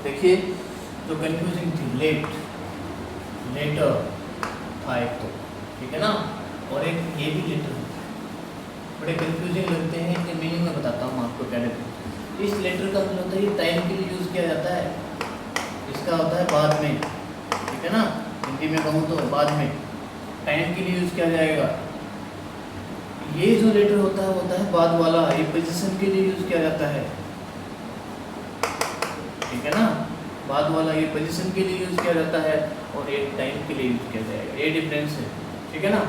देखिए जो कंफ्यूजिंग थी, लेट, लेटर था एक तो, ठीक है ना, और एक ये भी लेटर बड़े कंफ्यूजिंग लगते हैं. कि मीनिंग में बताता हूँ आपको क्या डिफरेंस. इस लेटर का मतलब होता है ये टाइम के लिए यूज़ किया जाता है, इसका होता है बाद में, ठीक है ना. हिंदी में कहूँ तो बाद में, टाइम के लिए यूज़ किया जाएगा. ये जो लेटर होता है बाद वाला, ये पोजीशन के लिए यूज़ किया जाता है, ठीक है ना. बाद वाला ये पोजीशन के लिए यूज़ किया जाता है और एक टाइम के लिए यूज़ किया जाएगा. ये डिफरेंस है, ठीक है ना.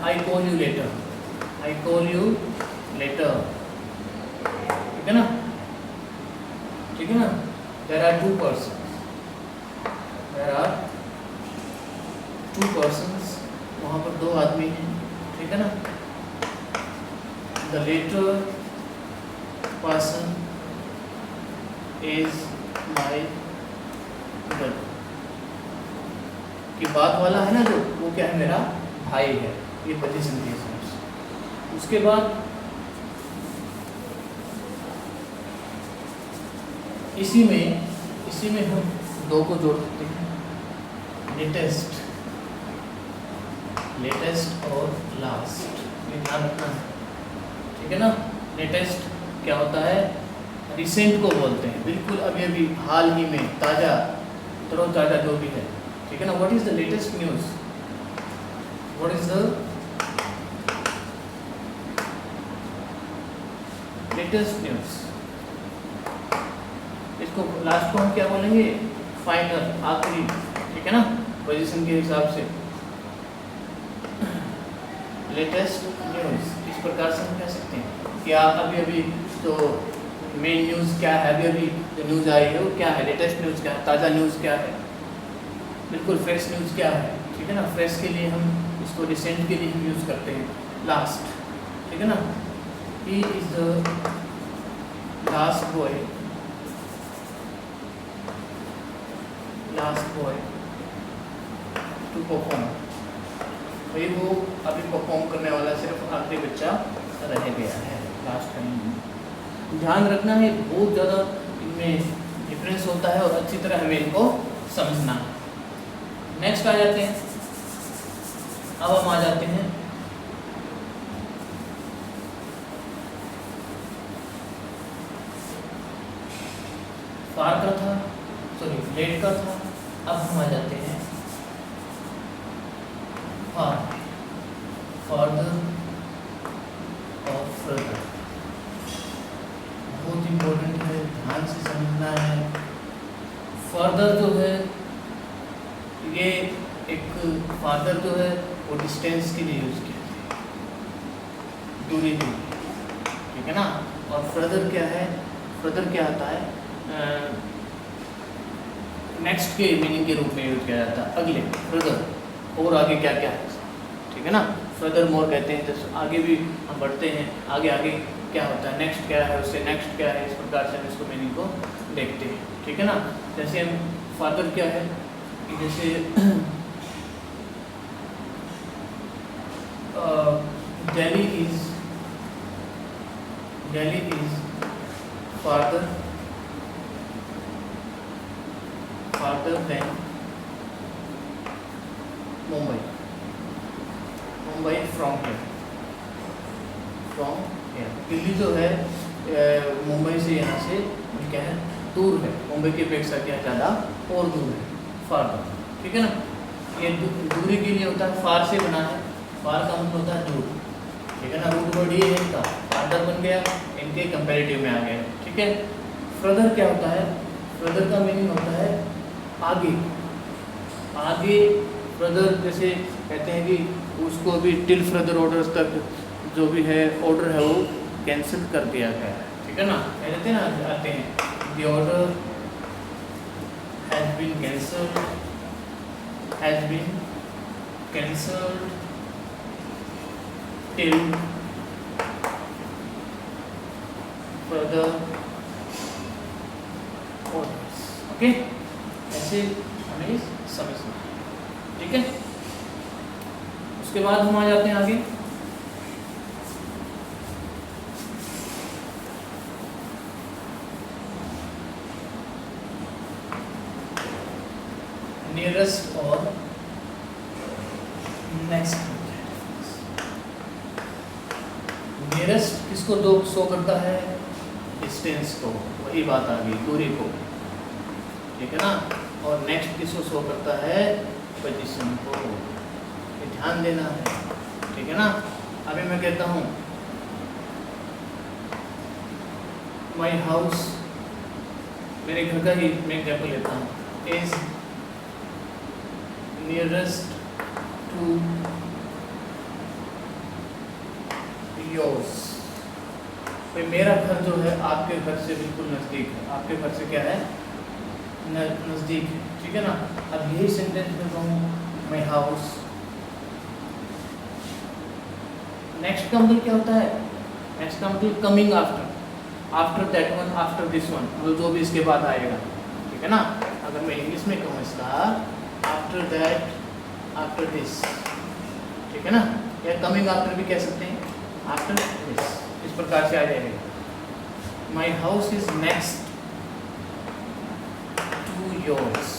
I call you later, I call you later, ठीक है ना, ठीक है ना. There are two persons, there are two persons, वहाँ पर दो आदमी हैं, ठीक है ना. The latter person is my brother. कि बाद वाला है ना जो, वो क्या है, मेरा भाई है. ये पोजीशन की सेंस. उसके बाद इसी में हम दो को जोड़ सकते हैं, लेटेस्ट, लेटेस्ट और लास्ट. ये ध्यान रखना है, ठीक है ना. लेटेस्ट क्या होता है, रिसेंट को बोलते हैं, बिल्कुल अभी अभी हाल ही में, ताज़ा, तरोताज़ा जो भी है, ठीक है ना. What is the latest news, what is the latest news. इसको लास्ट को हम क्या बोलेंगे, फाइनल, आखिरी, ठीक है ना, पोजीशन के हिसाब से. लेटेस्ट न्यूज़ इस प्रकार से हम कह सकते हैं कि आप अभी अभी तो मेन न्यूज़ क्या है, अभी अभी जो न्यूज़ आई है वो क्या है, लेटेस्ट न्यूज़ क्या है, ताज़ा न्यूज़ क्या है, बिल्कुल फ्रेश न्यूज़ क्या है, ठीक है ना. फ्रेश के लिए हम इसको, रिसेंट के लिए हम यूज़ करते हैं लास्ट, ठीक है ना. He is the last boy, last boy to perform. भाई वो अभी परफॉर्म करने वाला सिर्फ आखिरी बच्चा रह गया है, लास्ट टाइम. ध्यान रखना है, बहुत ज़्यादा इनमें डिफरेंस होता है और अच्छी तरह हमें इनको समझना है. नेक्स्ट आ जाते हैं, अब हम आ जाते हैं फार का था, सॉरी लेट का था. अब हम आ जाते हैं फार, फर्दर और फर्दर. बहुत इम्पोर्टेंट है, ध्यान से समझना है. फर्दर जो है ये एक, फादर जो है वो डिस्टेंस के लिए यूज़ किया जाता है, दूरी के लिए, ठीक है ना. और फर्दर क्या है, फर्दर क्या आता है, नेक्स्ट के मीनिंग के रूप में यूज किया जाता है, अगले, फर्दर, और आगे क्या क्या है, ठीक है ना. फर्दर मोर कहते हैं, जैसे आगे भी हम बढ़ते हैं, आगे आगे क्या होता है, नेक्स्ट क्या है, उससे नेक्स्ट क्या है, इस प्रकार से हम इसको मीनिंग को देखते हैं, ठीक है ना. जैसे हम फादर क्या है, कि जैसे Delhi is father farther than Mumbai from here। Delhi जो है मुंबई से यहाँ से क्या है, दूर है, मुंबई की अपेक्षा क्या ज़्यादा और दूर है, फार्दर। ठीक है ना, ये दूरी के लिए होता है, फार से बना है, फार का मतलब होता है दूर। ठीक है ना, रूट वर्ड ये है इनका, फार्दर बन गया, इनके कंपैरेटिव में आ गया। ठीक है, फर्दर क्या होता है, फर्दर का मीनिंग होता है आगे। आगे फर्दर जैसे कहते हैं कि उसको अभी टिल फर्दर ऑर्डर्स तक जो भी है ऑर्डर है वो कैंसिल कर दिया गया है। ठीक है ना, कहते हैं ना, आते हैं the order has been cancelled till further orders. Okay, ऐसे हमें समझना। ठीक है, उसके बाद हम आ जाते हैं आगे। नियरेस्ट और नेक्स्ट। नियरेस्ट किसको दो शो करता है, डिस्टेंस को, वही बात आ गई, दूरी को। ठीक है ना, और नेक्स्ट किसको शो करता है, पोजीशन को। ये ध्यान देना है। ठीक है ना, अभी मैं कहता हूँ माई हाउस, मेरे घर का ही मैं एग्जाम्पल लेता हूँ, इज नियरेस्ट टू योर्स। भाई मेरा घर जो है आपके घर से बिल्कुल नज़दीक है, आपके घर से क्या है, नज़दीक है। ठीक है ना, अब यही सेंटेंस में कहूँ माई हाउस, नेक्स्ट का मतलब क्या होता है, नेक्स्ट का मतलब coming after that one, after this one, मतलब जो भी इसके बाद आएगा। ठीक है ना, अगर मैं इंग्लिश में कहूँ इसका आफ्टर दैट, आफ्टर दिस। ठीक है ना, या कमिंग आफ्टर भी कह सकते हैं, आफ्टर दिस, इस प्रकार से आ जाएगा। My house is next to yours.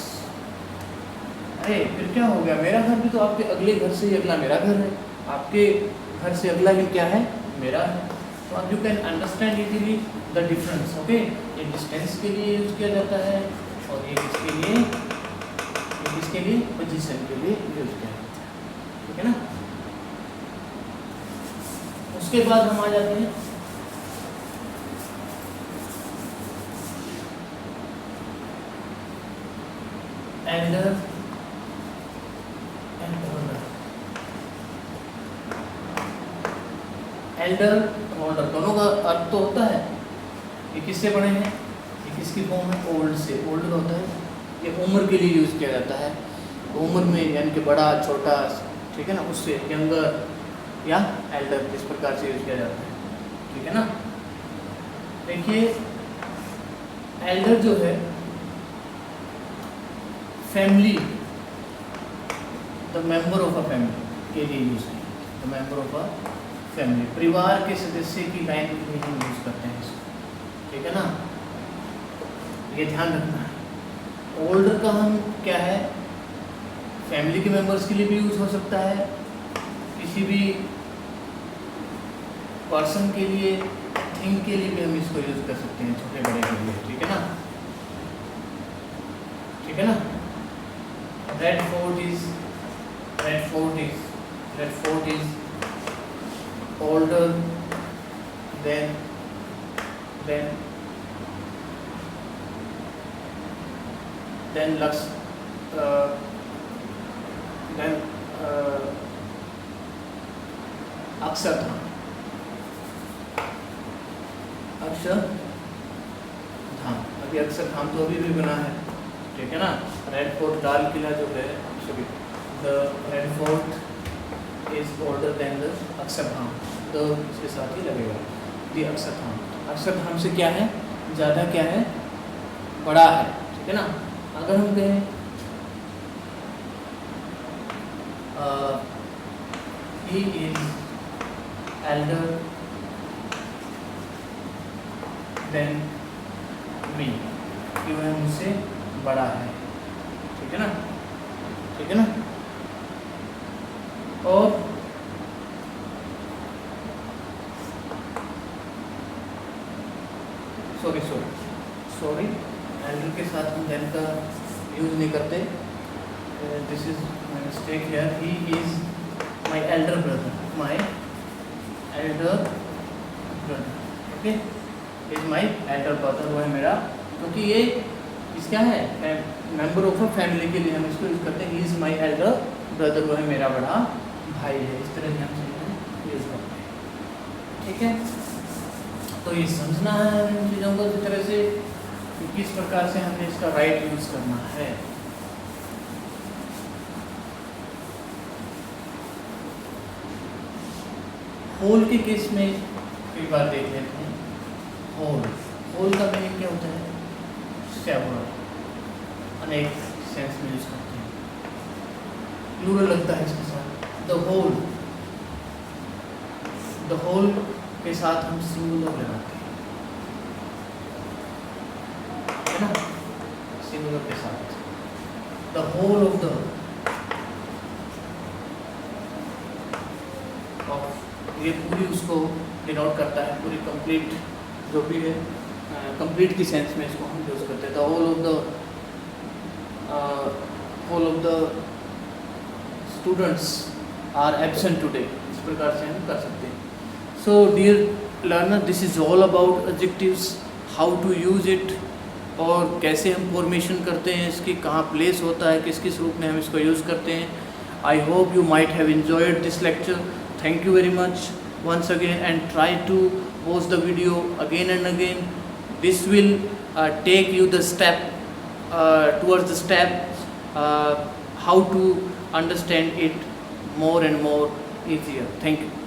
अरे फिर क्या हो गया, मेरा घर भी तो आपके अगले घर से ही अगला मेरा घर है, आपके घर से अगला भी क्या है, मेरा है। तो अब you can understand easily the difference. Okay, ये डिस्टेंस के लिए यूज किया जाता है और ये किसके लिए, इसके लिए पोजीशन के लिए यूज किया जाता है। ठीक है ना, उसके बाद हम आ जाते हैं Elder and older. Elder older दोनों का अर्थ तो होता है, ये किससे बने हैं, ये किसकी फॉर्म है, ओल्ड से। ओल्डर होता है ये उम्र के लिए यूज़ किया जाता है, उम्र में यानी कि बड़ा छोटा। ठीक है ना, उससे यंगर या एल्डर इस प्रकार से यूज किया जाता है। ठीक है ना, देखिए एल्डर जो है family, the member of a family के लिए यूज है, the member of a family, परिवार के सदस्य की लाइन के लिए हम यूज करते हैं इसको। ठीक है ना, ये ध्यान रखना है। ओल्डर का हम क्या है, फैमिली के मेंबर्स के लिए भी यूज हो सकता है, किसी भी पर्सन के लिए, थिंग के लिए भी हम इसको यूज कर सकते हैं, छोटे बड़े के लिए। ठीक है ना, ठीक है ना। Red fort is older than Lux than Akshardham. अभी अक्षरधाम तो अभी भी बना है। ठीक है ना, रेड फोर्ट लाल किला जो है, sorry, the red fort is older than the Akshardham, तो इसके साथ ही लगेगा दी अक्षरधाम। अक्षरधाम से क्या है, ज़्यादा क्या है, बड़ा है। ठीक है ना, अगर हम कहें he is elder than me, कि वह मुझसे बड़ा है। है ना, ठीक है ना। और सॉरी एल्डर के साथ हम देन का यूज नहीं करते। This is my mistake here, he is my elder brother, okay, is my elder brother, वो है मेरा, क्योंकि ये इस क्या है, मेंबर ऑफ अ फैमिली के लिए हम इसको यूज करते हैं। He is my elder brother, वो है मेरा बड़ा भाई है, इस तरह से हम यूज करते हैं, ठीक है। तो ये समझना है इन चीज़ों को इस तरह से कि किस प्रकार से हमने इसका राइट यूज करना है। होल के केस में कई बार देख लेते हैं। होल का मीनिंग क्या होता है? सेवरल, अनेक सेंस में यूज करते हैं। प्लूरल लगता है इसके साथ, द होल के साथ हम सिंगुलर लगाते हैं, है ना, सिंगुलर के साथ द होल ऑफ ये पूरी उसको डिनोट करता है, पूरी कंप्लीट जो भी है, कंप्लीट की सेंस में इसको हम यूज करते हैं। The whole of the students are absent today, इस प्रकार से हम कर सकते हैं। So dear learner, this is all about adjectives, how to use it, और कैसे हम फॉर्मेशन करते हैं इसकी, कहाँ प्लेस होता है, किस किस रूप में हम इसको यूज़ करते हैं। I hope you might have enjoyed this lecture. Thank you very much once again, and try to watch the video again and again. This will take you the step towards the step how to understand it more and more easier. Thank you.